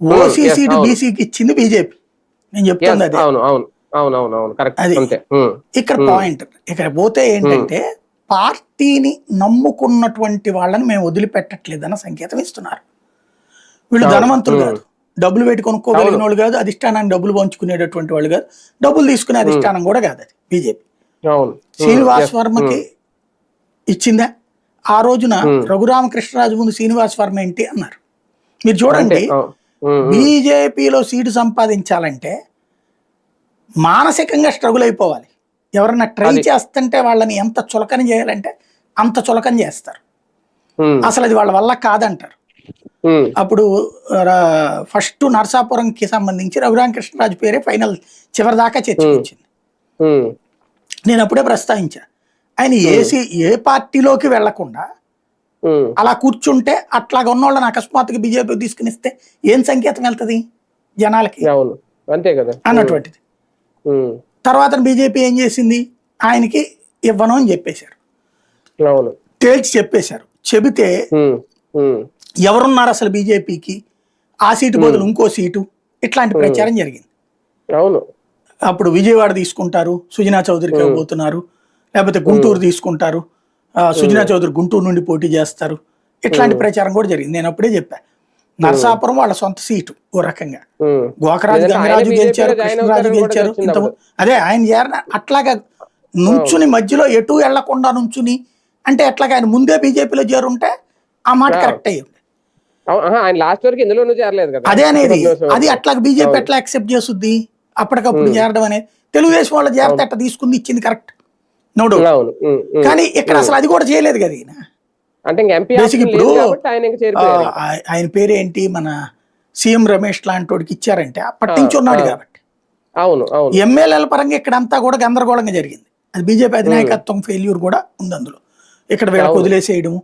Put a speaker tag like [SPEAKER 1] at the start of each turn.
[SPEAKER 1] OC seat బీసీకి ఇచ్చింది BJP. నేను చెప్తుంది అదే. అది ఇక్కడ పాయింట్. ఇక్కడ పోతే ఏంటంటే పార్టీని నమ్ముకున్నటువంటి వాళ్ళని మేము వదిలిపెట్టట్లేదన్న సంకేతం ఇస్తున్నారు. వీళ్ళు ధనవంతులు కాదు, డబ్బులు పెట్టి కొనుక్కోగలిగిన వాళ్ళు కాదు, అధిష్టానాన్ని డబ్బులు పంచుకునేటటువంటి వాళ్ళు కాదు, డబ్బులు తీసుకునే అధిష్టానం కూడా కాదు అది బీజేపీ. శ్రీనివాస్ వర్మకి ఇచ్చిందా? ఆ రోజున రఘురామకృష్ణరాజు ముందు శ్రీనివాస్ వర్మ ఏంటి అన్నారు. మీరు చూడండి, బీజేపీలో సీటు సంపాదించాలంటే మానసికంగా స్ట్రగుల్ అయిపోవాలి. ఎవరన్నా ట్రై చేస్తుంటే వాళ్ళని ఎంత చులకన చేయాలంటే అంత చులకన చేస్తారు. అసలు అది వాళ్ళ వల్ల కాదంటారు. అప్పుడు ఫస్ట్ నరసాపురంకి సంబంధించి రఘురామకృష్ణరాజు పేరే ఫైనల్ చివరి దాకా చర్చకొచ్చింది. నేను అప్పుడే ప్రస్తావించా, ఆయన ఏ పార్టీలోకి వెళ్లకుండా అలా కూర్చుంటే అట్లాగా ఉన్న వాళ్ళని అకస్మాత్తుగా బీజేపీ తీసుకుని ఇస్తే ఏం సంకేతం వెళ్తుంది జనాలకి అన్నటువంటిది. తర్వాత బీజేపీ ఏం చేసింది, ఆయనకి ఇవ్వను అని చెప్పేశారు, తేల్చి చెప్పేశారు. చెబితే ఎవరున్నారు అసలు బీజేపీకి, ఆ సీటు బదులు ఇంకో సీటు, ఇట్లాంటి ప్రచారం జరిగింది. అప్పుడు విజయవాడ తీసుకుంటారు, సుజనా చౌదరికి ఇవ్వబోతున్నారు, లేకపోతే గుంటూరు తీసుకుంటారు, సుజనా చౌదరి గుంటూరు నుండి పోటీ చేస్తారు, ఇట్లాంటి ప్రచారం కూడా జరిగింది. నేను అప్పుడే చెప్పా, నరసాపురం వాళ్ళ సొంత సీటు ఓ రకంగా. గోకరాజు గంగరాజు గెలిచారు, కృష్ణరాజు గెలిచారు, అదే ఆయన చేరిన అట్లాగా నుంచుని మధ్యలో ఎటు వెళ్లకుండా నుంచుని అంటే ఎట్లాగా ఆయన ముందే బీజేపీలో చేరుంటే ఆ మాట కరెక్ట్ అయ్యింది. అదే అనేది, అది అట్లాగా బీజేపీ ఎట్లా యాక్సెప్ట్ చేస్తుంది అప్పటికప్పుడు చేరడం అనేది. తెలుగుదేశం వాళ్ళ చేరితే అట్లా తీసుకుంది, ఇచ్చింది కరెక్ట్, నో డౌట్. కానీ ఇక్కడ అసలు అది కూడా చేయలేదు కదా ఈయన. ఇప్పుడు ఆయన పేరేంటి, మన సీఎం రమేష్ లాంటి వాడికి ఇచ్చారంటే పట్టించి ఉన్నాడు కాబట్టి. ఎమ్మెల్యేల పరంగా ఇక్కడ అంతా కూడా గందరగోళంగా జరిగింది. అది బీజేపీ అధినాయకత్వం ఫెయిల్యూర్ కూడా ఉంది అందులో. ఇక్కడ వీళ్ళకి వదిలేసేయడము,